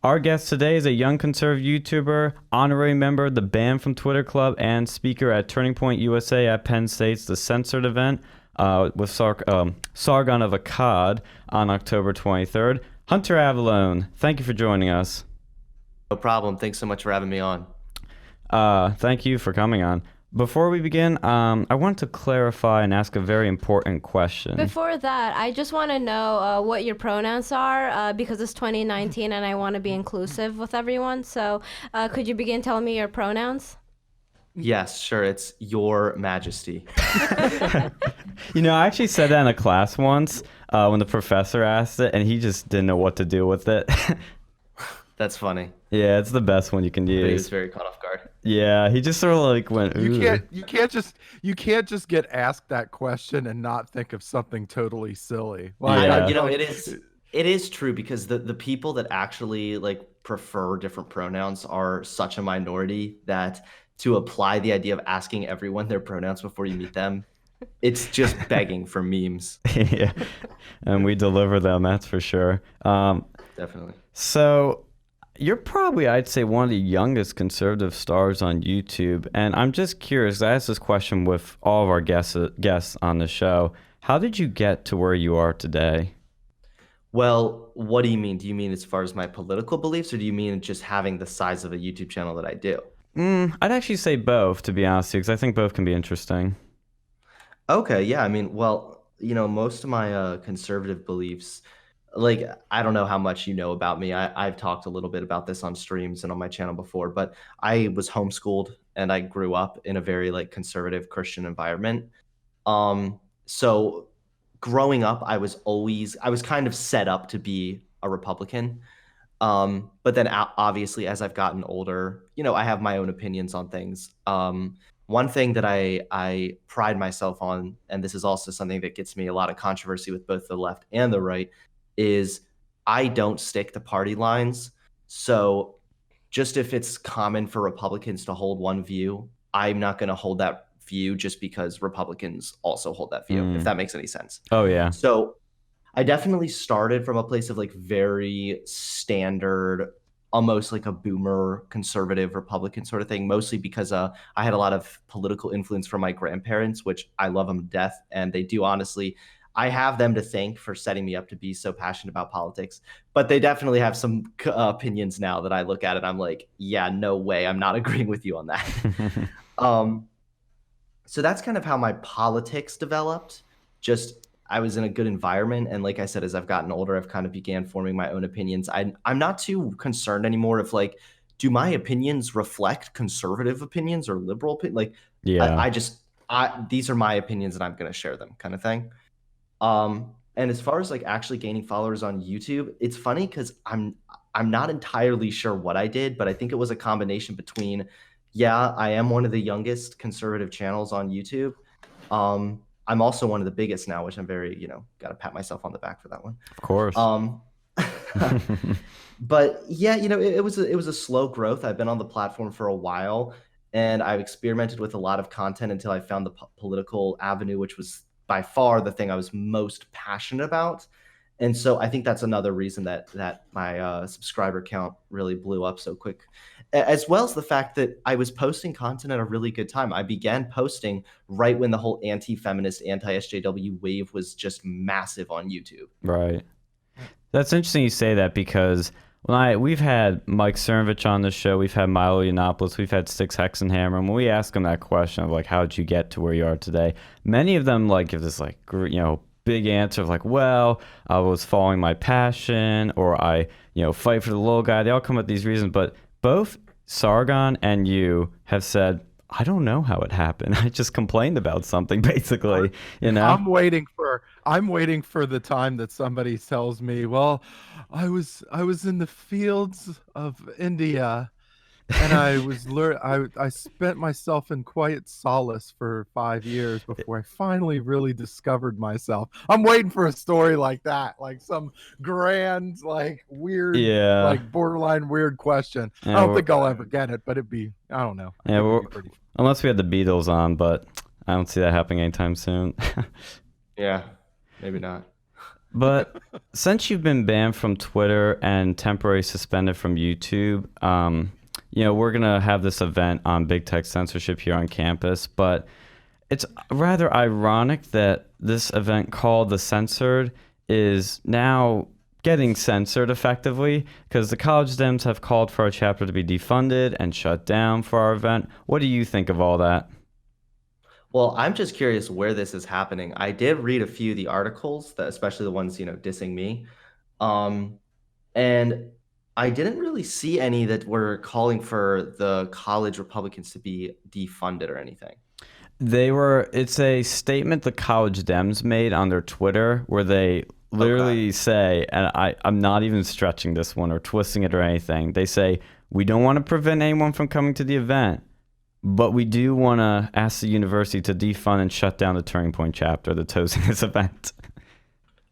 Our guest today is a young conservative YouTuber, honorary member of the Banned from Twitter Club, and speaker at Turning Point USA at Penn State's The Censored event with Sargon of Akkad on October 23rd. Hunter Avallone, thank you for joining us. No problem. Thanks so much for having me on. Thank you for coming on. Before we begin, I want to clarify and ask a very important question. Before that, I just want to know what your pronouns are because it's 2019 and I want to be inclusive with everyone. So could you begin telling me your pronouns? Yes, sure. It's Your Majesty. You know, I actually said that in a class once when the professor asked it, and he just didn't know what to do with it. That's funny. Yeah, it's the best one you can But he was use. very caught off guard. Yeah, he just sort of like went, You ooh. can't just get asked that question and not think of something totally silly. Yeah. It is true because the people that actually like prefer different pronouns are such a minority that to apply the idea of asking everyone their pronouns before you meet them, it's just begging for memes. Yeah, and we deliver them, that's for sure. Definitely. So you're probably, I'd say, one of the youngest conservative stars on YouTube. And I'm just curious, I asked this question with all of our guests on the show. How did you get to where you are today? Well, what do you mean? Do you mean as far as my political beliefs, or do you mean just having the size of a YouTube channel that I do? I'd actually say both, to be honest, because I think both can be interesting. Okay, yeah. I mean, well, most of my conservative beliefs, like, I don't know how much you know about me. I've talked a little bit about this on streams and on my channel before, but I was homeschooled and I grew up in a very like conservative Christian environment. So growing up, I was kind of set up to be a Republican. But then obviously as I've gotten older, I have my own opinions on things. One thing that I pride myself on, and this is also something that gets me a lot of controversy with both the left and the right, is I don't stick to party lines. So just if it's common for Republicans to hold one view, I'm not going to hold that view just because Republicans also hold that view, if that makes any sense. Oh, yeah. So I definitely started from a place of like very standard, almost like a boomer conservative Republican sort of thing, mostly because I had a lot of political influence from my grandparents, which I love them to death. And they do honestly, I have them to thank for setting me up to be so passionate about politics, but they definitely have some opinions now that I look at it. I'm like, yeah, no way. I'm not agreeing with you on that. So that's kind of how my politics developed. Just I was in a good environment, and like I said, as I've gotten older, I've kind of began forming my own opinions. I'm not too concerned anymore if like, do my opinions reflect conservative opinions or liberal opinions? Like, Yeah. these are my opinions, and I'm going to share them, kind of thing. And as far as like actually gaining followers on YouTube, it's funny because I'm not entirely sure what I did, but I think it was a combination between, yeah, I am one of the youngest conservative channels on YouTube. I'm also one of the biggest now, which I'm very, got to pat myself on the back for that one. Of course. But yeah, it was a slow growth. I've been on the platform for a while, and I've experimented with a lot of content until I found the political avenue, which was by far the thing I was most passionate about. And so I think that's another reason that my subscriber count really blew up so quick, as well as the fact that I was posting content at a really good time. I began posting right when the whole anti-feminist, anti-SJW wave was just massive on YouTube. Right. That's interesting you say that because we've had Mike Cernovich on the show, we've had Milo Yiannopoulos, we've had Styx Hexenhammer, and when we ask them that question of like, how did you get to where you are today? Many of them like give this like, big answer of like, well, I was following my passion, or I, fight for the little guy. They all come up with these reasons, but both Sargon and you have said, I don't know how it happened. I just complained about something, basically. I'm waiting for the time that somebody tells me, well, I was in the fields of India, and I spent myself in quiet solace for 5 years before I finally really discovered myself. I'm waiting for a story like that, like some grand, like weird, like borderline weird question. I don't think I'll ever get it, but I don't know. Yeah, unless we had the Beatles on, but I don't see that happening anytime soon. Yeah, maybe not. But since you've been banned from Twitter and temporarily suspended from YouTube, we're gonna have this event on big tech censorship here on campus. But it's rather ironic that this event called The Censored is now getting censored effectively because the college Dems have called for our chapter to be defunded and shut down for our event. What do you think of all that? Well, I'm just curious where this is happening. I did read a few of the articles, especially the ones, dissing me. Um, and I didn't really see any that were calling for the college Republicans to be defunded or anything. It's a statement the college Dems made on their Twitter where they literally say, and I'm not even stretching this one or twisting it or anything. They say, we don't want to prevent anyone from coming to the event, but we do want to ask the university to defund and shut down the Turning Point chapter that's hosting this event.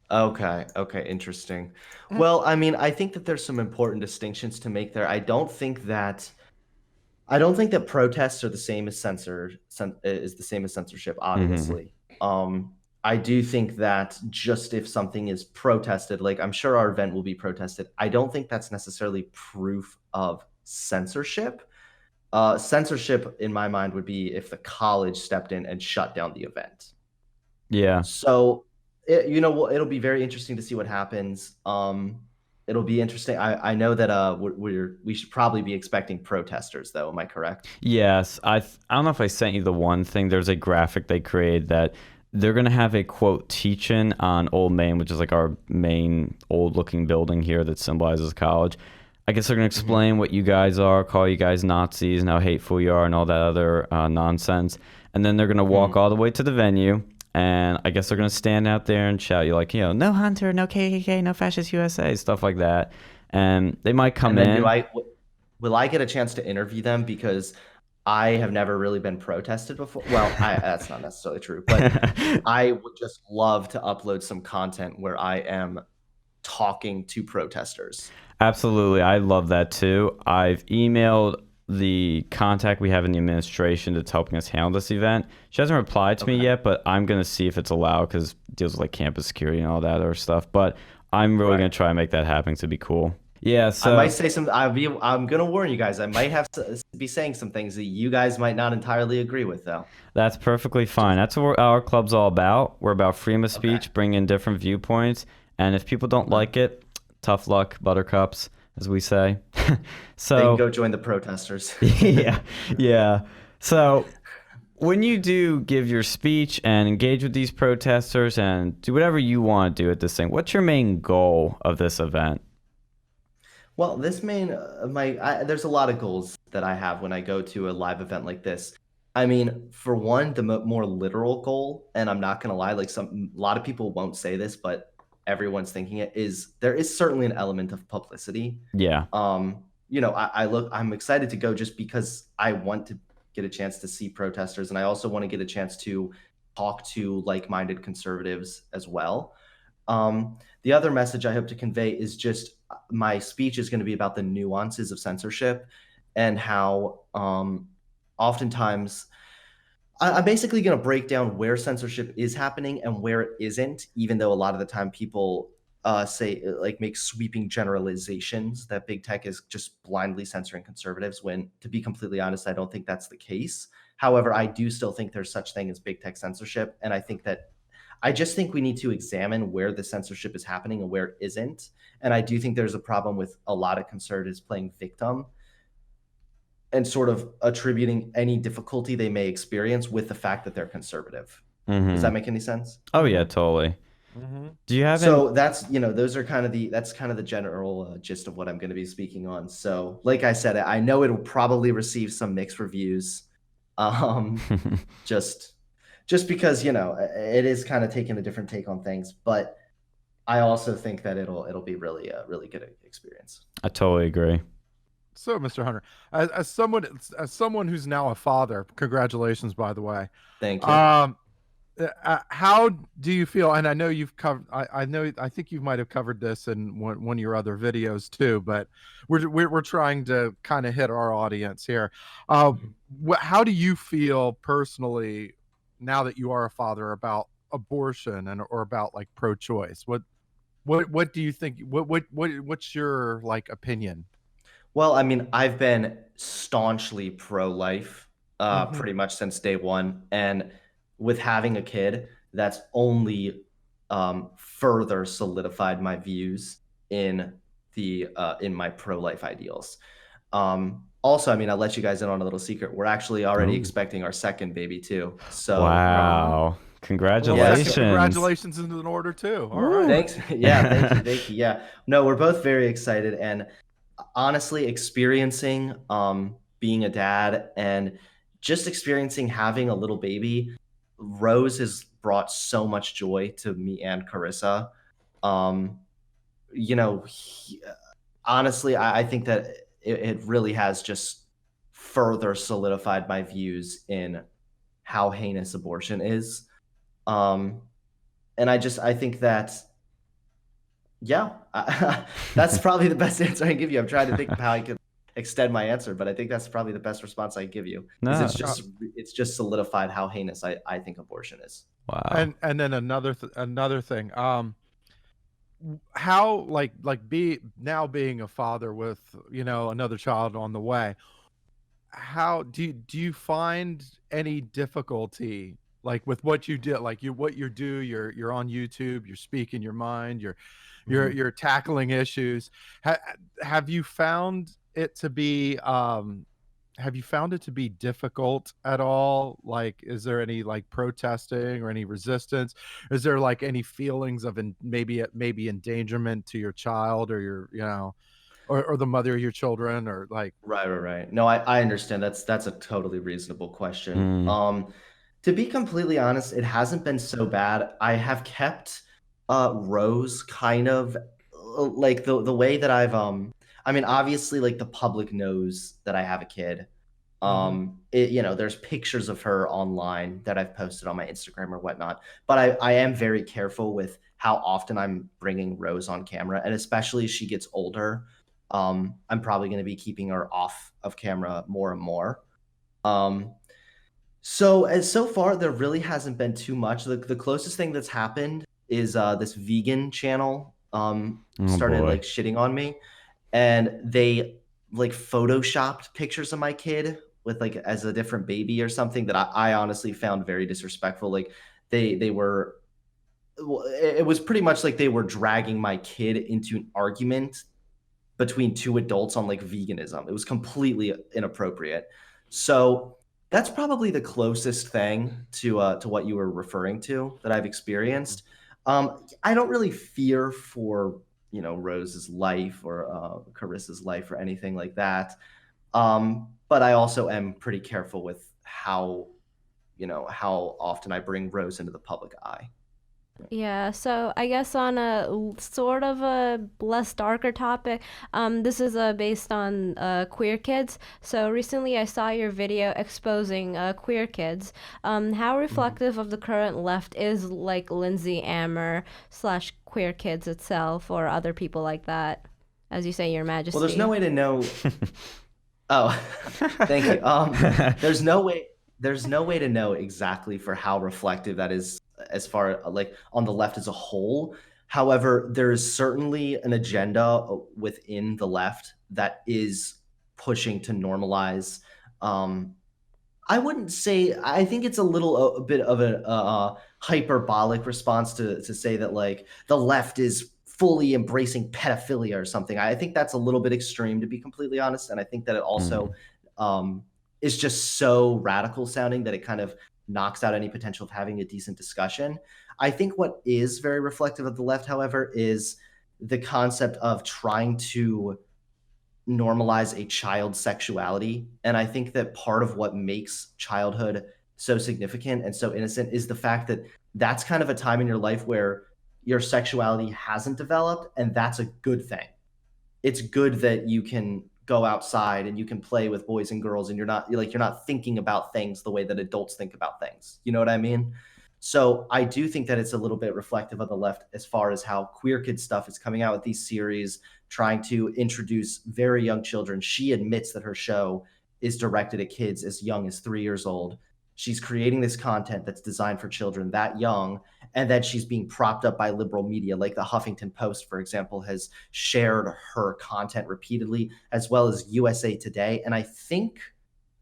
Okay, interesting. Well, I mean, I think that there's some important distinctions to make there. I don't think that protests are the same as censorship, obviously. I do think that just if something is protested, like I'm sure our event will be protested, I don't think that's necessarily proof of censorship. Censorship, in my mind, would be if the college stepped in and shut down the event. Yeah. So, it'll be very interesting to see what happens. It'll be interesting. I know that we should probably be expecting protesters, though. Am I correct? Yes. I don't know if I sent you the one thing. There's a graphic they created that they're going to have a quote teach-in on Old Main, which is like our main old-looking building here that symbolizes college. I guess they're going to explain what you guys are, call you guys Nazis and how hateful you are and all that other nonsense. And then they're going to walk all the way to the venue. And I guess they're going to stand out there and shout, no Hunter, no KKK, no Fascist USA, stuff like that. And they might come in. Will I get a chance to interview them? Because I have never really been protested before. Well, that's not necessarily true, but I would just love to upload some content where I am talking to protesters. Absolutely. I love that too. I've emailed the contact we have in the administration that's helping us handle this event. She hasn't replied to me yet, but I'm going to see if it's allowed because it deals with like campus security and all that other stuff. But I'm really going to try and make that happen to be cool. Yeah, so I might say I'm going to warn you guys. I might have to be saying some things that you guys might not entirely agree with, though. That's perfectly fine. That's what our club's all about. We're about freedom of speech, bringing in different viewpoints. And if people don't like it, tough luck, buttercups, as we say. So they can go join the protesters. yeah. So when you do give your speech and engage with these protesters and do whatever you want to do at this thing, what's your main goal of this event? Well, there's a lot of goals that I have when I go to a live event like this. I mean, for one, the more literal goal, and I'm not gonna lie, like a lot of people won't say this, but everyone's thinking it is. There is certainly an element of publicity. Yeah. I'm excited to go just because I want to get a chance to see protesters, and I also want to get a chance to talk to like-minded conservatives as well. The other message I hope to convey is just my speech is going to be about the nuances of censorship and how oftentimes I'm basically going to break down where censorship is happening and where it isn't, even though a lot of the time people make sweeping generalizations that big tech is just blindly censoring conservatives, when, to be completely honest, I don't think that's the case. However, I do still think there's such thing as big tech censorship, and I just think we need to examine where the censorship is happening and where it isn't. And I do think there's a problem with a lot of conservatives playing victim and sort of attributing any difficulty they may experience with the fact that they're conservative. Does that make any sense? Oh yeah, totally. Do you have that's that's kind of the general gist of what I'm going to be speaking on. So like I said, I know it'll probably receive some mixed reviews. Just because, it is kind of taking a different take on things, but I also think that it'll be really a really good experience. I totally agree. So, Mr. Hunter, as someone who's now a father, congratulations, by the way. Thank you. How do you feel? And I know you've covered. I think you might have covered this in one of your other videos too. But we're trying to kind of hit our audience here. How do you feel personally now that you are a father about abortion or about like pro-choice? What do you think? What's your like opinion? Well, I mean, I've been staunchly pro-life, Hmm. pretty much since day one, and with having a kid, that's only further solidified my views in in my pro-life ideals. Also, I mean, I'll let you guys in on a little secret. We're actually already Oh, expecting our second baby too. So, Aw. wow. Well, yes, second Congratulations. congratulations is in order too. All right. Woo. thanks. Yeah, thank you. Yeah, no, we're both very excited, and honestly, experiencing being a dad and just experiencing having a little baby, Rose has brought so much joy to me and Carissa. Um, you know, honestly, I think that it really has just further solidified my views in how heinous abortion is. Um, and I think that, yeah, that's probably the best answer I can give you. I'm trying to think of how I could extend my answer, but I think that's probably the best response I can give you. Is No. it's just solidified how heinous I think abortion is. Wow. And then another thing. How be now being a father with another child on the way, how do you find any difficulty like with what you did, like you do, you're on YouTube, you're speaking your mind, Mhm. you're tackling issues. ha, have you found it to be have you found it to be difficult at all? Like, is there any like protesting or any resistance? Is there like any feelings of maybe endangerment to your child or your or the mother of your children, or like? Right. No, I understand. That's a totally reasonable question. Mm. To be completely honest, it hasn't been so bad. I have kept Rose kind of like the way that I mean, obviously like the public knows that I have a kid. Mhm. There's pictures of her online that I've posted on my Instagram or whatnot, but I am very careful with how often I'm bringing Rose on camera, and especially as she gets older, I'm probably going to be keeping her off of camera more and more. Um, so far, there really hasn't been too much. The closest thing that's happened is this vegan channel Oh started like boy. shitting on me, and they like photoshopped pictures of my kid with like as a different baby or something that I honestly found very disrespectful. Like they were well, it was pretty much like they were dragging my kid into an argument between two adults on like veganism. It was completely inappropriate. So that's probably the closest thing to what you were referring to that I've experienced. I don't really fear for Rose's life or Carissa's life or anything like that. But I also am pretty careful with how often I bring Rose into the public eye. Yeah, so I guess on a sort of a less darker topic, this is based on queer kids. So recently I saw your video exposing queer kids. How Mhm. reflective of the current left is like Lindsay Ammer slash queer kids itself or other people like that? As you say, Your Well, there's no Majesty. way to know. Oh, thank you. There's no way to know exactly for how reflective that is as far like on the left as a whole. However, there is certainly an agenda within the left that is pushing to normalize um, I wouldn't say. I think it's a little a bit of a hyperbolic response to say that like the left is fully embracing pedophilia or something. I think that's a little bit extreme to be completely honest, and I think that it also Mm. um, is just so radical sounding that it kind of knocks out any potential of having a decent discussion. I think what is very reflective of the left, however, is the concept of trying to normalize a child's sexuality. And I think that part of what makes childhood so significant and so innocent is the fact that that's kind of a time in your life where your sexuality hasn't developed, and that's a good thing. It's good that you can go outside and you can play with boys and girls and you're not thinking about things the way that adults think about things. You know what I mean? So I do think that it's a little bit reflective of the left as far as how queer kid stuff is coming out with these series, trying to introduce very young children. She admits that her show is directed at kids as young as 3 years old. she's creating this content that's designed for children that young, and then she's being propped up by liberal media, like the Huffington Post, for example, has shared her content repeatedly, as well as USA Today, and I think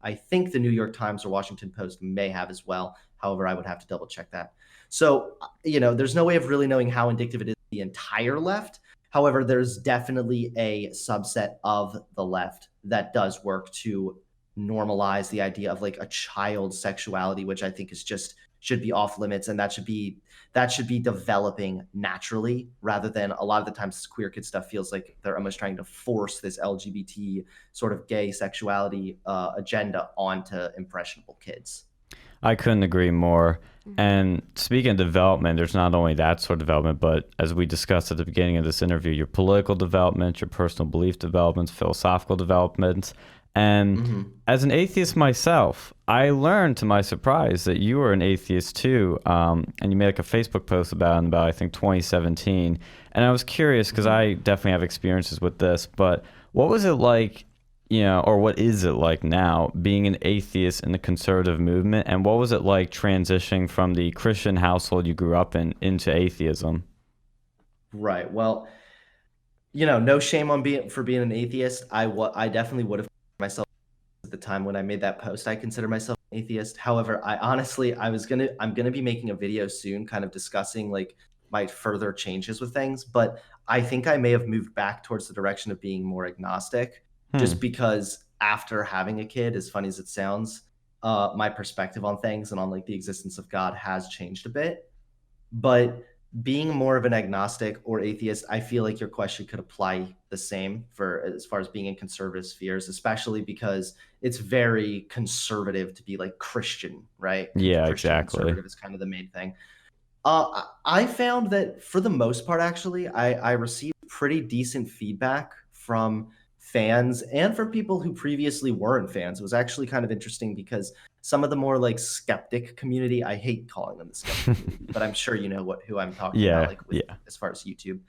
the New York Times or Washington Post may have as well. However, I would have to double check that. So, there's no way of really knowing how indicative it is of the entire left. However, there's definitely a subset of the left that does work to normalize the idea of like a child's sexuality, which I think is just should be off limits, and that should be developing naturally, rather than a lot of the times this queer kid stuff feels like they're almost trying to force this LGBT sort of gay sexuality agenda onto impressionable kids. I couldn't agree more. And speaking of development, there's not only that sort of development, but as we discussed at the beginning of this interview, your political development, your personal belief developments, philosophical developments. And as an atheist myself, I learned to my surprise that you were an atheist too. And you made like a Facebook post about it in I think 2017. And I was curious because I definitely have experiences with this, but what was it like, or what is it like now being an atheist in the conservative movement? And what was it like transitioning from the Christian household you grew up in into atheism? Right. Well, no shame on being an atheist. I definitely would have myself at the time when I made that post. I consider myself an atheist. However, I'm gonna be making a video soon, kind of discussing like my further changes with things. But I think I may have moved back towards the direction of being more agnostic, just because after having a kid, as funny as it sounds, my perspective on things and on like the existence of God has changed a bit. But being more of an agnostic or atheist, I feel like your question could apply the same for as far as being in conservative spheres, especially because it's very conservative to be like Christian, right? Yeah, Christian exactly. Conservative is kind of the main thing. I found that for the most part, actually, I received pretty decent feedback from fans and for people who previously weren't fans. It was actually kind of interesting because some of the more like skeptic community, I hate calling them the skeptic community, but I'm sure you know who I'm talking about, like as far as YouTube.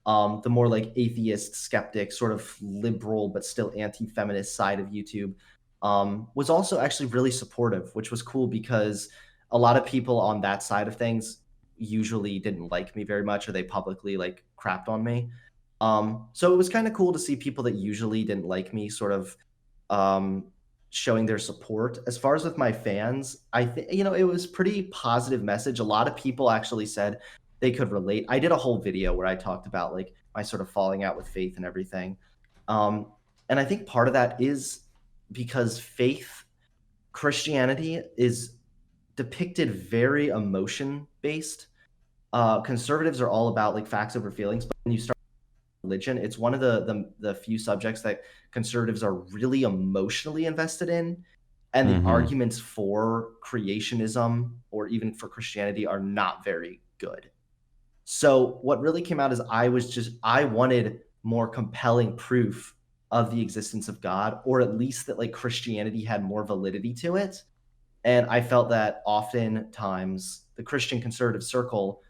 The more like atheist, skeptic, sort of liberal but still anti-feminist side of YouTube was also actually really supportive, which was cool because a lot of people on that side of things usually didn't like me very much, or they publicly like crapped on me. So it was kind of cool to see people that usually didn't like me sort of showing their support. As far as with my fans, I think it was pretty positive message. A lot of people actually said they could relate. I did a whole video where I talked about like my sort of falling out with faith and everything. And I think part of that is because Christianity is depicted very emotion based. Conservatives are all about like facts over feelings, but when you start religion, it's one of the few subjects that conservatives are really emotionally invested in, and the arguments for creationism or even for Christianity are not very good. So what really came out is I wanted more compelling proof of the existence of God, or at least that like Christianity had more validity to it. And I felt that oftentimes the Christian conservative circle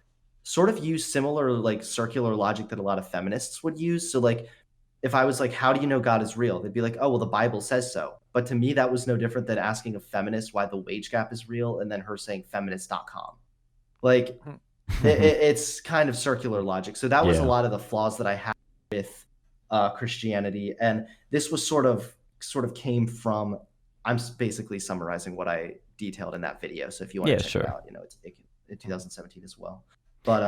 sort of use similar like circular logic that a lot of feminists would use. So like if I was like, how do you know God is real? They'd be like, oh, well, the Bible says so. But to me, that was no different than asking a feminist why the wage gap is real and then her saying feminist.com. Like it's kind of circular logic. So that was a lot of the flaws that I had with Christianity. And this was sort of came from, I'm basically summarizing what I detailed in that video. So if you want to check it out, it's in 2017 as well. But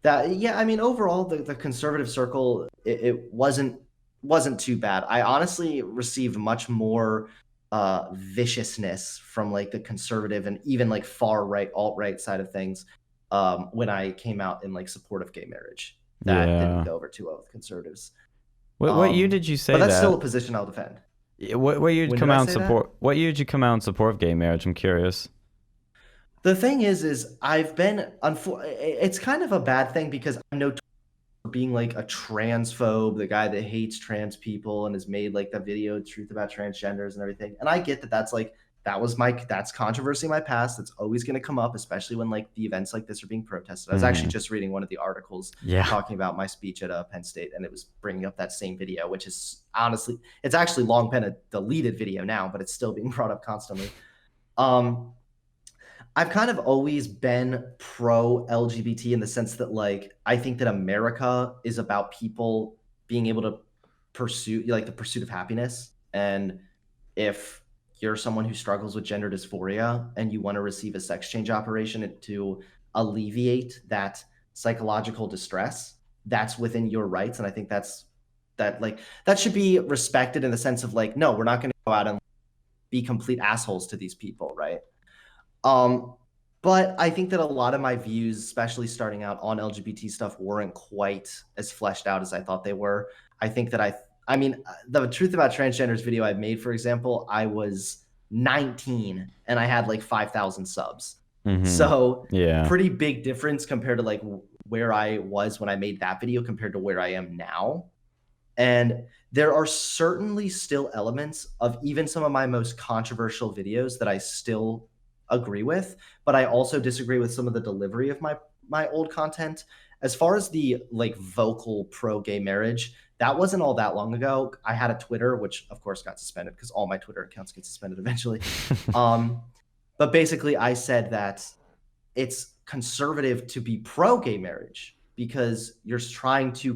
overall the conservative circle, it wasn't too bad. I honestly received much more viciousness from like the conservative and even like far right, alt-right side of things when I came out in like support of gay marriage. That didn't go over too well with conservatives. What year did you say that? But that's still a position I'll defend. What year did you come out and support? What year did you come out in support of gay marriage? I'm curious. The thing is I've been it's kind of a bad thing because I'm known for being like a transphobe, the guy that hates trans people and has made like the video truth about transgenders and everything. And I get that that's controversy in my past. That's always going to come up, especially when like the events like this are being protested. I was actually just reading one of the articles talking about my speech at Penn State, and it was bringing up that same video, which is honestly, it's actually long been a deleted video now, but it's still being brought up constantly. Um, I've kind of always been pro LGBT in the sense that, like, I think that America is about people being able to pursue, like, the pursuit of happiness. And if you're someone who struggles with gender dysphoria and you want to receive a sex change operation to alleviate that psychological distress, that's within your rights. And I think that should be respected in the sense of, like, no, we're not going to go out and be complete assholes to these people, right? But I think that a lot of my views, especially starting out on LGBT stuff, weren't quite as fleshed out as I thought they were. I think that I mean, the truth about transgenders video I made, for example, I was 19 and I had like 5,000 subs. So Yeah. pretty big difference compared to like where I was when I made that video compared to where I am now. And there are certainly still elements of even some of my most controversial videos that I still agree with, but I also disagree with some of the delivery of my old content. As far as the like vocal pro gay marriage, that wasn't all that long ago. I had a Twitter, which of course got suspended because all my Twitter accounts get suspended eventually. But basically, I said that it's conservative to be pro gay marriage because you're trying to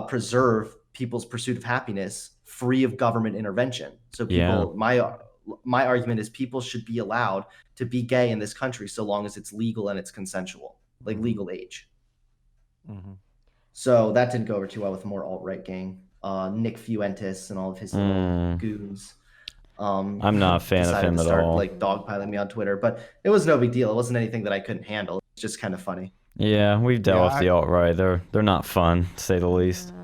preserve people's pursuit of happiness free of government intervention. So people, my argument is people should be allowed to be gay in this country so long as it's legal and it's consensual, like legal age. So that didn't go over too well with more alt-right gang. Nick Fuentes and all of his little goons. I'm not a fan of him to at start, all. like dogpiling me on Twitter, but it was no big deal. It wasn't anything that I couldn't handle. It's just kind of funny. Yeah, we've dealt with the alt-right. They're not fun, to say the least.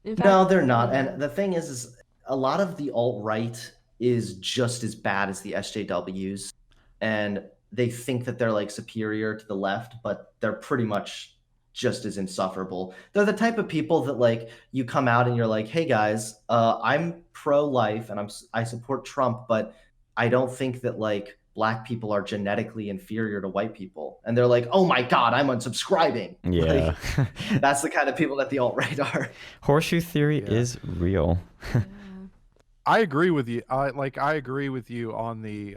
No, they're not. And the thing is a lot of the alt-right is just as bad as the SJWs, and they think that they're like superior to the left, but they're pretty much just as insufferable. They're the type of people that like you come out and you're like, hey guys, I'm pro-life and I support Trump, but I don't think that like black people are genetically inferior to white people. And they're like, oh my God, I'm unsubscribing. Yeah. Like, that's the kind of people that the alt-right are. Horseshoe theory is real. I agree with you. I agree with you on the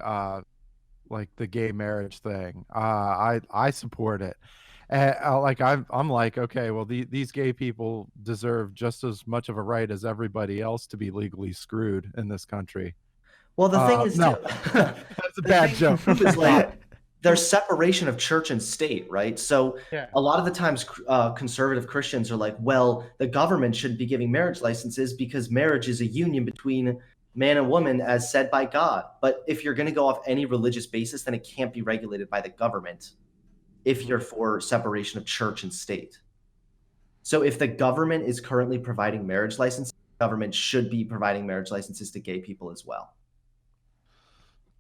like the gay marriage thing. I support it. And I'm like, okay, well, these gay people deserve just as much of a right as everybody else to be legally screwed in this country. Well, the thing is, no, that's a bad joke. Is like, there's separation of church and state, right? So a lot of the times conservative Christians are like, well, the government shouldn't be giving marriage licenses because marriage is a union between man and woman as said by God. But if you're going to go off any religious basis, then it can't be regulated by the government if you're for separation of church and state. So if the government is currently providing marriage licenses, the government should be providing marriage licenses to gay people as well.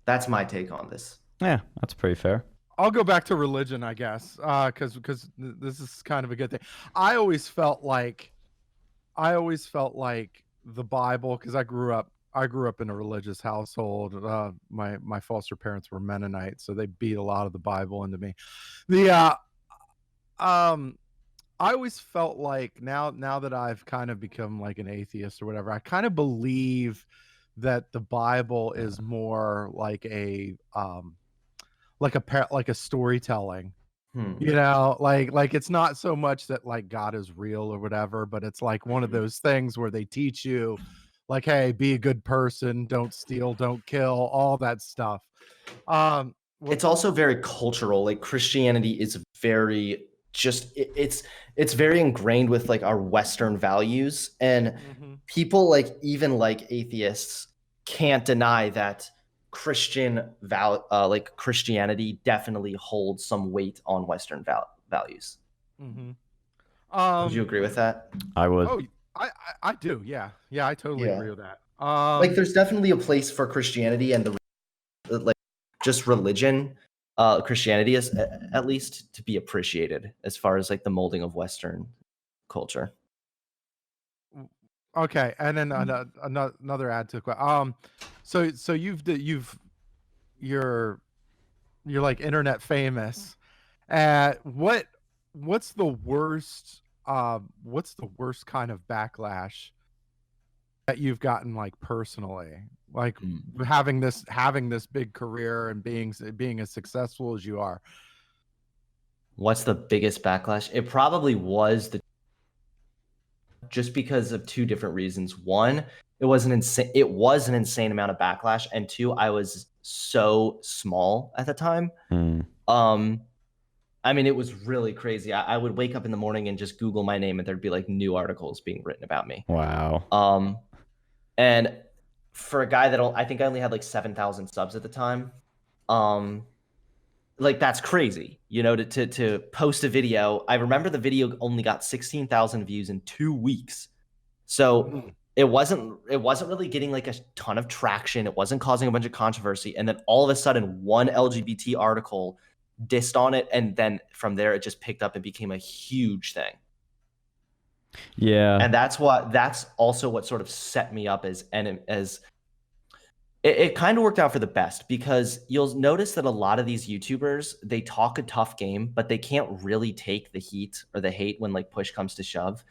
That's my take on this. Yeah, that's pretty fair. I'll go back to religion, I guess, because this is kind of a good thing. I always felt like the Bible, because I grew up in a religious household. My foster parents were Mennonites, so they beat a lot of the Bible into me. I always felt like now that I've kind of become like an atheist or whatever, I kind of believe that the Bible is more like a storytelling. You know, like it's not so much that like God is real or whatever, but it's like one of those things where they teach you like, hey, be a good person, don't steal, don't kill, all that stuff. It's also very cultural. Like Christianity is very it's very ingrained with like our Western values, and people like even like atheists can't deny that Christianity definitely holds some weight on Western values. Would you agree with that? I would. Oh, I do. Yeah, I totally agree with that. Like, there's definitely a place for Christianity and the like just religion. Christianity is at least to be appreciated as far as like the molding of Western culture. Okay, and then another add to the question. So you're like internet famous. What's the worst kind of backlash that you've gotten like personally? like having this big career and being as successful as you are? What's the biggest backlash? It probably was just because of two different reasons. One, it was an insane amount of backlash, and two, I was so small at the time. I mean, it was really crazy. I would wake up in the morning and just Google my name, and there'd be like new articles being written about me. Wow. And for a guy that I think I only had like 7,000 subs at the time, like that's crazy, you know, to post a video. I remember the video only got 16,000 views in 2 weeks. So it wasn't really getting like a ton of traction. It wasn't causing a bunch of controversy. And then all of a sudden, one LGBT article dissed on it, and then from there it just picked up and became a huge thing. Yeah. And that's also what sort of set me up as it kind of worked out for the best, because you'll notice that a lot of these YouTubers, they talk a tough game, but they can't really take the heat or the hate when like push comes to shove.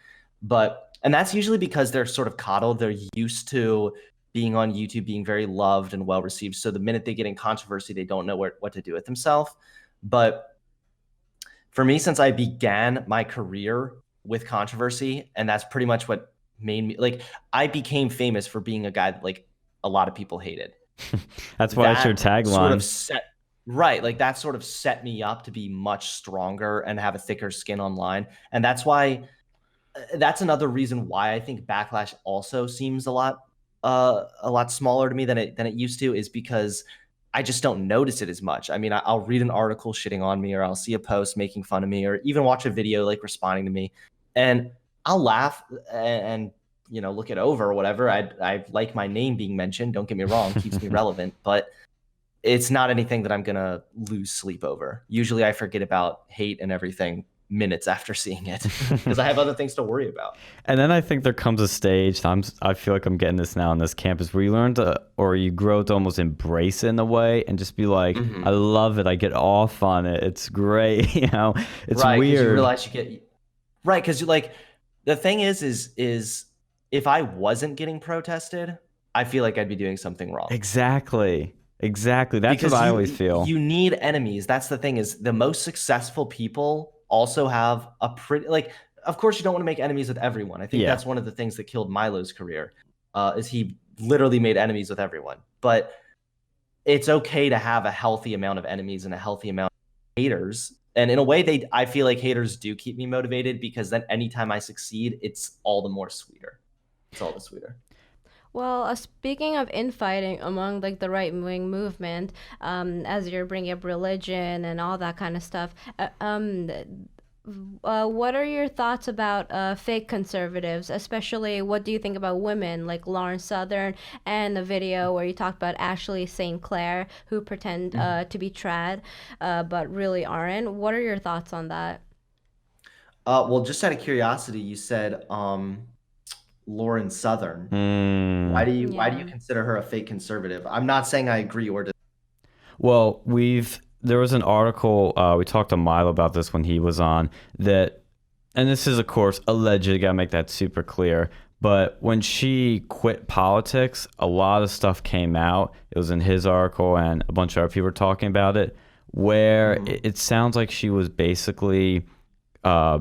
And that's usually because they're sort of coddled. They're used to being on YouTube, being very loved and well received. So the minute they get in controversy, they don't know what to do with themselves. But for me, since I began my career with controversy, and that's pretty much what made me, like, I became famous for being a guy that like a lot of people hated. That's why it's your tagline. Right, like that sort of set me up to be much stronger and have a thicker skin online. And that's another reason why I think backlash also seems a lot smaller to me than it used to, is because I just don't notice it as much. I mean, I'll read an article shitting on me, or I'll see a post making fun of me, or even watch a video like responding to me, and I'll laugh and you know, look it over or whatever. I like my name being mentioned. Don't get me wrong, keeps me relevant, but it's not anything that I'm gonna lose sleep over. Usually, I forget about hate and everything minutes after seeing it because I have other things to worry about. And then I think there comes a stage, I feel like I'm getting this now on this campus, where you learn to, or you grow to almost embrace it in a way and just be like, I love it. I get off on it. It's great. You know, it's right, weird. You realize you get, right. Cause you like, the thing is if I wasn't getting protested, I feel like I'd be doing something wrong. Exactly. That's because what I always feel. You need enemies. That's the thing, is the most successful people also have a pretty, like, of course you don't want to make enemies with everyone. I think that's one of the things that killed Milo's career, is he literally made enemies with everyone. But it's okay to have a healthy amount of enemies and a healthy amount of haters. And in a way, I feel like haters do keep me motivated, because then anytime I succeed, it's all the more sweeter. It's all the sweeter. Well, speaking of infighting among like the right-wing movement, as you're bringing up religion and all that kind of stuff, what are your thoughts about fake conservatives? Especially, what do you think about women like Lauren Southern, and the video where you talked about Ashley St. Clair, who pretend to be trad, but really aren't? What are your thoughts on that? Well, just out of curiosity, you said Lauren Southern. Why do you consider her a fake conservative? I'm not saying I agree or disagree. Well, there was an article, we talked to Milo about this when he was on, that, and this is of course alleged, gotta make that super clear, but when she quit politics, a lot of stuff came out. It was in his article, and a bunch of other people were talking about it, where it sounds like she was basically, I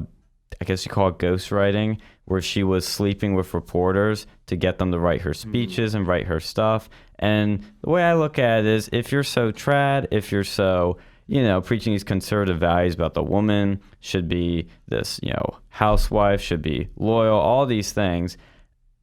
guess you call it ghostwriting, where she was sleeping with reporters to get them to write her speeches and write her stuff. And the way I look at it is, if you're so trad, if you're so, you know, preaching these conservative values about the woman should be this, you know, housewife, should be loyal, all these things,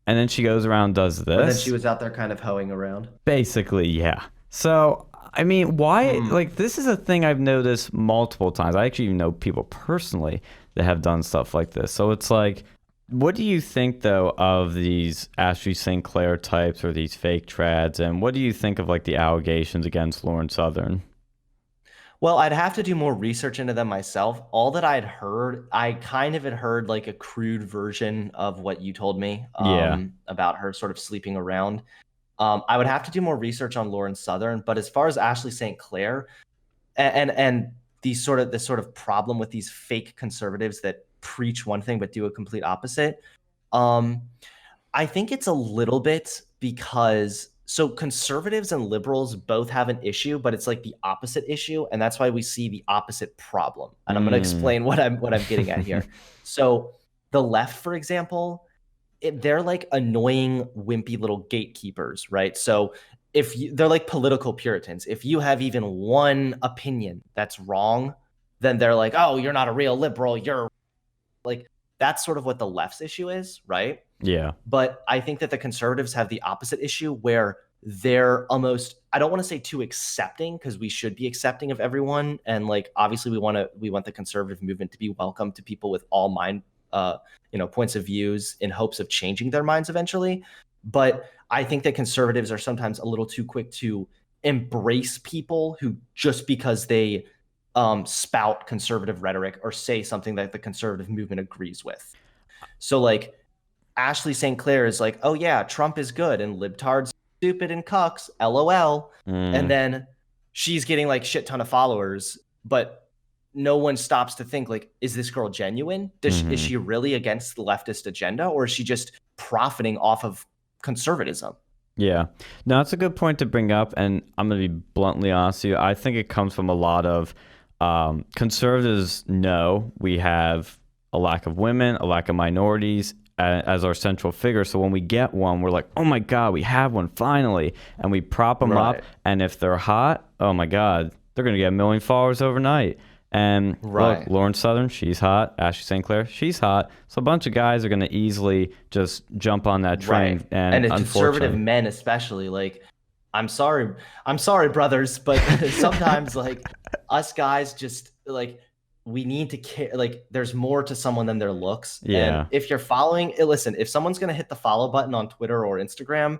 and then she goes around and does this. But then she was out there kind of hoeing around. Basically, yeah. So, I mean, why, like, this is a thing I've noticed multiple times. I actually even know people personally that have done stuff like this. So it's like, what do you think, though, of these Ashley St. Clair types, or these fake trads? And what do you think of, like, the allegations against Lauren Southern? Well, I'd have to do more research into them myself. All that I'd heard, I kind of had heard like a crude version of what you told me about her sort of sleeping around. I would have to do more research on Lauren Southern. But as far as Ashley St. Clair and this sort of problem with these fake conservatives that preach one thing but do a complete opposite, I think it's a little bit because So conservatives and liberals both have an issue, but it's like the opposite issue, and that's why we see the opposite problem. And I'm going to explain what I'm getting at here. So the left, for example, they're like annoying, wimpy little gatekeepers, right? So they're like political Puritans. If you have even one opinion that's wrong, then they're like, oh, you're not a real liberal. You're like, that's sort of what the left's issue is, right? Yeah. But I think that the conservatives have the opposite issue where they're almost, I don't want to say too accepting, because we should be accepting of everyone. And like, obviously we want the conservative movement to be welcome to people with all points of views in hopes of changing their minds eventually. But I think that conservatives are sometimes a little too quick to embrace people who, just because they spout conservative rhetoric or say something that the conservative movement agrees with. So like Ashley St. Clair is like, oh yeah, Trump is good and libtards stupid and cucks, LOL. And then she's getting like shit ton of followers, but no one stops to think like, is this girl genuine? Is she really against the leftist agenda, or is she just profiting off of conservatism? Yeah. No, that's a good point to bring up, and I'm going to be bluntly honest with you. I think it comes from a lot of conservatives know we have a lack of women, a lack of minorities as our central figure. So when we get one, we're like, oh my God, we have one finally. And we prop them up. And if they're hot, oh my God, they're going to get 1 million followers overnight. And look, Lauren Southern, she's hot. Ashley St. Clair, she's hot. So a bunch of guys are going to easily just jump on that train. And conservative men especially, like, I'm sorry, brothers, but sometimes like us guys just like, we need to care. Like, there's more to someone than their looks. Yeah. And if you're following, listen, if someone's going to hit the follow button on Twitter or Instagram,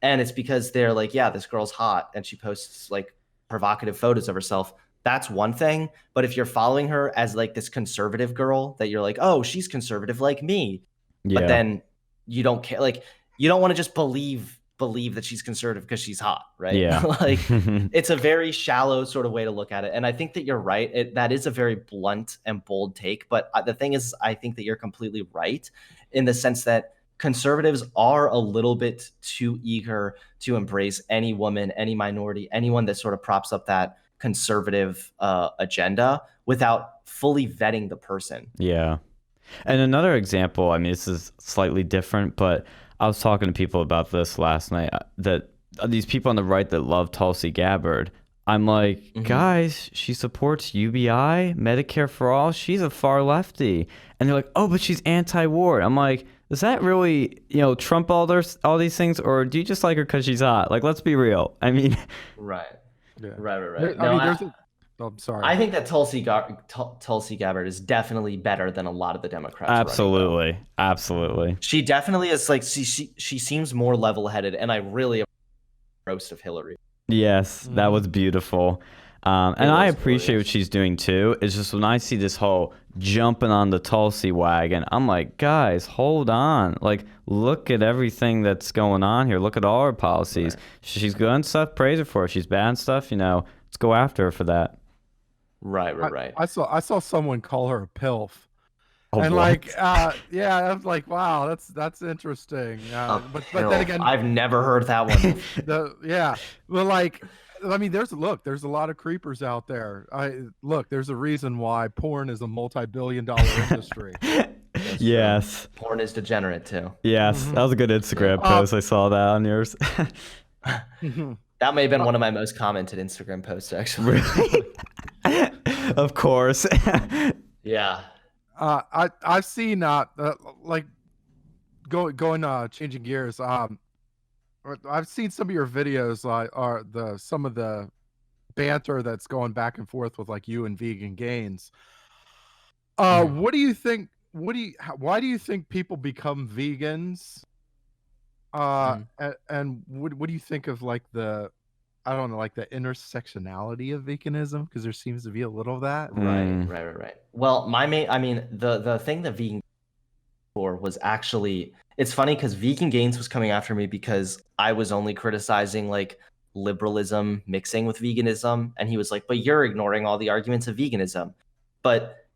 and it's because they're like, yeah, this girl's hot and she posts like provocative photos of herself, that's one thing. But if you're following her as like this conservative girl that you're like, oh, she's conservative like me, but then you don't care, like, you don't want to just believe that she's conservative because she's hot, right? Yeah. Like, it's a very shallow sort of way to look at it. And I think that you're right. That is a very blunt and bold take. But the thing is, I think that you're completely right in the sense that conservatives are a little bit too eager to embrace any woman, any minority, anyone that sort of props up that conservative agenda without fully vetting the person. Yeah. And another example, I mean, this is slightly different, but I was talking to people about this last night, that these people on the right that love Tulsi Gabbard, I'm like, guys, she supports UBI, Medicare for all. She's a far lefty. And they're like, oh, but she's anti-war. I'm like, does that really, trump all these things? Or do you just like her because she's hot? Like, let's be real. I mean. Right. Yeah. Right. I'm sorry. I think that Tulsi Gabbard is definitely better than a lot of the Democrats. Absolutely. She definitely is. Like, she seems more level-headed, and I really roast of Hillary. Yes, that was beautiful. And I appreciate what she's doing too. It's just when I see this whole jumping on the Tulsi wagon, I'm like, guys, hold on. Like, look at everything that's going on here. Look at all her policies. Right. She's good and stuff, praise her for it. She's bad and stuff, let's go after her for that. Right. I saw someone call her a PILF. Oh, and what? like, I was like, wow, that's interesting. But then again, I've never heard that one. Well, like, I mean, there's a lot of creepers out there. There's a reason why porn is a multi-billion-dollar industry. Yes. Porn is degenerate too. Yes, that was a good Instagram post. I saw that on yours. That may have been one of my most commented Instagram posts, actually. Really? Of course. Yeah. I've seen like going changing gears. I've seen some of your videos, some of the banter that's going back and forth with like you and Vegan Gains. What do you think? Why do you think people become vegans? And what do you think of like the intersectionality of veganism? Because there seems to be a little of that. Right. Well, the thing that Vegan for was actually, it's funny because Vegan Gains was coming after me because I was only criticizing like liberalism mixing with veganism, and he was like, but you're ignoring all the arguments of veganism. But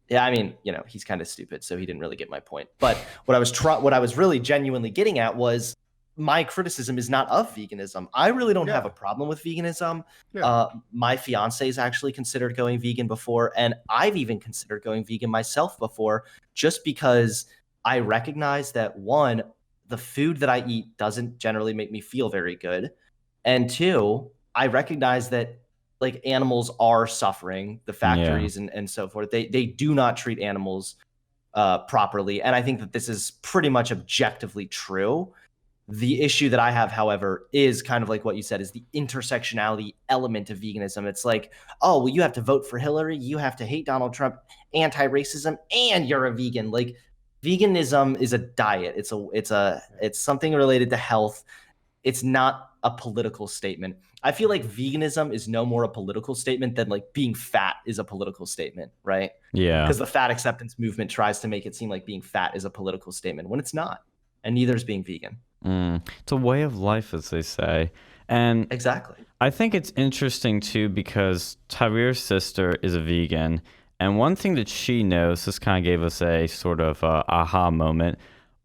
yeah, I mean, he's kind of stupid, so he didn't really get my point. But what I was really genuinely getting at was my criticism is not of veganism. I really don't have Yeah. a problem with veganism. Yeah. My fiance's actually considered going vegan before, and I've even considered going vegan myself before, just because I recognize that, one, the food that I eat doesn't generally make me feel very good, and two, I recognize that like animals are suffering, the factories and so forth. They do not treat animals properly, and I think that this is pretty much objectively true. The issue that I have, however, is kind of like what you said, is the intersectionality element of veganism. It's like, oh, well, you have to vote for Hillary, you have to hate Donald Trump, anti-racism, and you're a vegan. Like, veganism is a diet. It's something related to health. It's not a political statement. I feel like veganism is no more a political statement than like being fat is a political statement, right? Yeah. Because the fat acceptance movement tries to make it seem like being fat is a political statement when it's not, and neither is being vegan. It's a way of life, as they say. And Exactly. I think it's interesting too because Tyree's sister is a vegan, and one thing that she knows, this kind of gave us a sort of aha moment.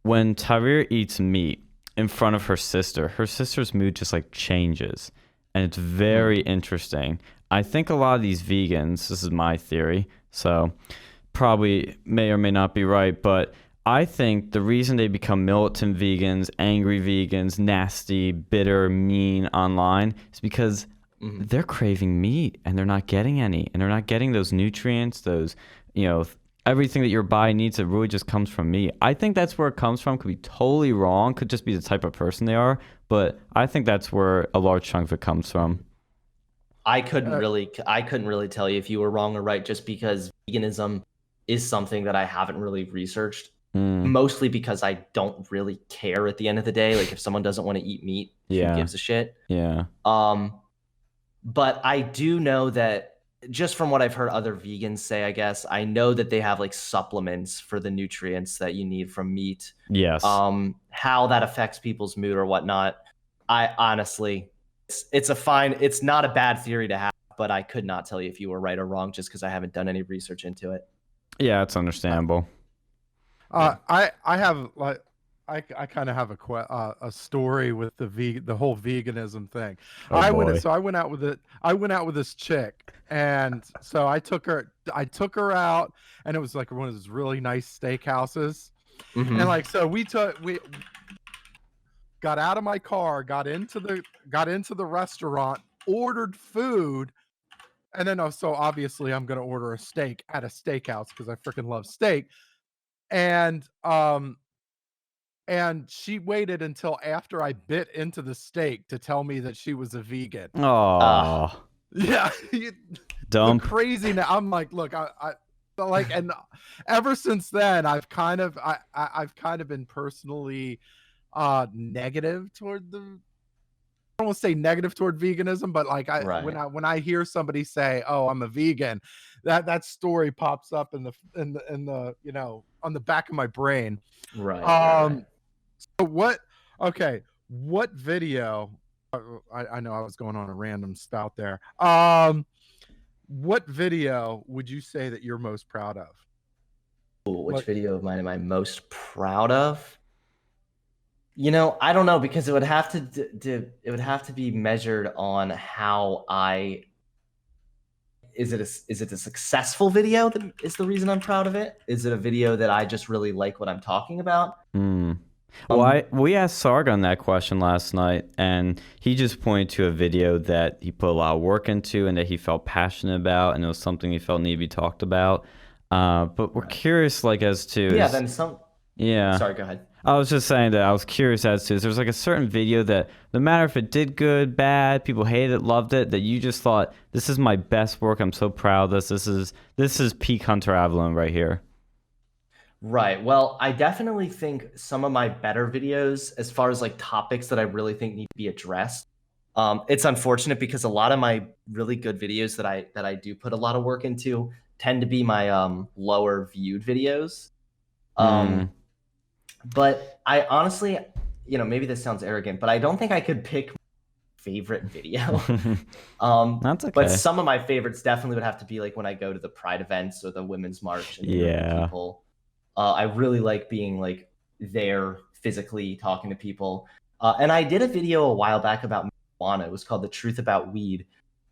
When Tyree eats meat in front of her sister's mood just like changes, and it's very interesting. I think a lot of these vegans, this is my theory, so probably may or may not be right, but I think the reason they become militant vegans, angry vegans, nasty, bitter, mean online is because they're craving meat and they're not getting any, and they're not getting those nutrients, those, everything that your body needs that really just comes from meat. I think that's where it comes from. Could be totally wrong. Could just be the type of person they are, but I think that's where a large chunk of it comes from. I couldn't really tell you if you were wrong or right, just because veganism is something that I haven't really researched. Mostly because I don't really care at the end of the day. Like, if someone doesn't want to eat meat, who gives a shit? Yeah. But I do know that, just from what I've heard other vegans say, I guess, I know that they have like supplements for the nutrients that you need from meat. Yes. How that affects people's mood or whatnot, I honestly, it's not a bad theory to have, but I could not tell you if you were right or wrong just because I haven't done any research into it. Yeah, it's understandable. I have like I kind of have a story with the whole veganism thing. Oh, I boy. went out with this chick, and so I took her out, and it was like one of those really nice steakhouses, and like so we got out of my car, got into the restaurant, ordered food, and then so obviously I'm gonna order a steak at a steakhouse because I freaking love steak. And she waited until after I bit into the steak to tell me that she was a vegan. Oh, Yeah, dumb. the crazy. I'm like, look, I like, and ever since then, I've kind of been personally negative toward the. I don't want to say negative toward veganism, but like when I hear somebody say, "Oh, I'm a vegan," that story pops up in the on the back of my brain. Right. So what video? I know I was going on a random spout there. What video would you say that you're most proud of? Which video of mine am I most proud of? I don't know, because it would have to be measured on how is it a successful video that is the reason I'm proud of it? Is it a video that I just really like what I'm talking about? Well, we asked Sargon that question last night, and he just pointed to a video that he put a lot of work into and that he felt passionate about, and it was something he felt needed to be talked about. But we're curious, like, as to... Yeah. Sorry, go ahead. I was just saying that I was curious as to, there's like a certain video that no matter if it did good, bad, people hated it, loved it, that you just thought, this is my best work, I'm so proud of this, this is peak Hunter Avallone right here. Right. Well, I definitely think some of my better videos, as far as like topics that I really think need to be addressed, it's unfortunate because a lot of my really good videos that I do put a lot of work into tend to be my lower viewed videos. But I honestly, maybe this sounds arrogant, but I don't think I could pick my favorite video. That's okay. But some of my favorites definitely would have to be like when I go to the Pride events or the Women's March and people. I really like being like there physically talking to people. And I did a video a while back about marijuana. It was called "The Truth About Weed,"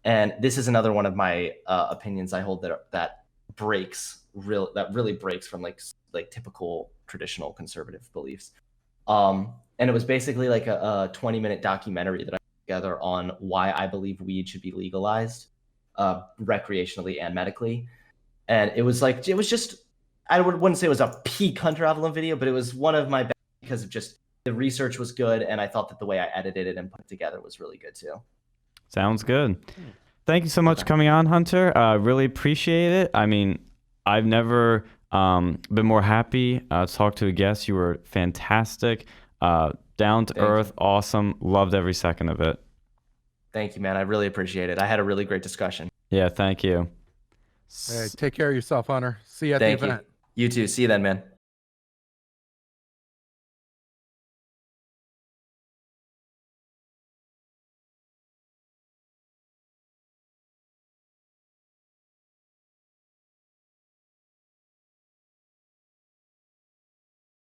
and this is another one of my opinions I hold that really breaks from like typical traditional conservative beliefs. And it was basically like a 20-minute documentary that I put together on why I believe weed should be legalized, recreationally and medically. And it was just, I wouldn't say it was a peak Hunter Avallone video, but it was one of my best because of just the research was good, and I thought that the way I edited it and put it together was really good too. Sounds good. Thank you so much for coming on, Hunter. Really appreciate it. I mean, I've never been more happy to talk to a guest. You were fantastic, down to earth, awesome. Loved every second of it. Thank you, man. I really appreciate it. I had a really great discussion. Yeah, thank you. Hey, take care of yourself, Hunter. See you at the Thank you. event. You too. See you then, man.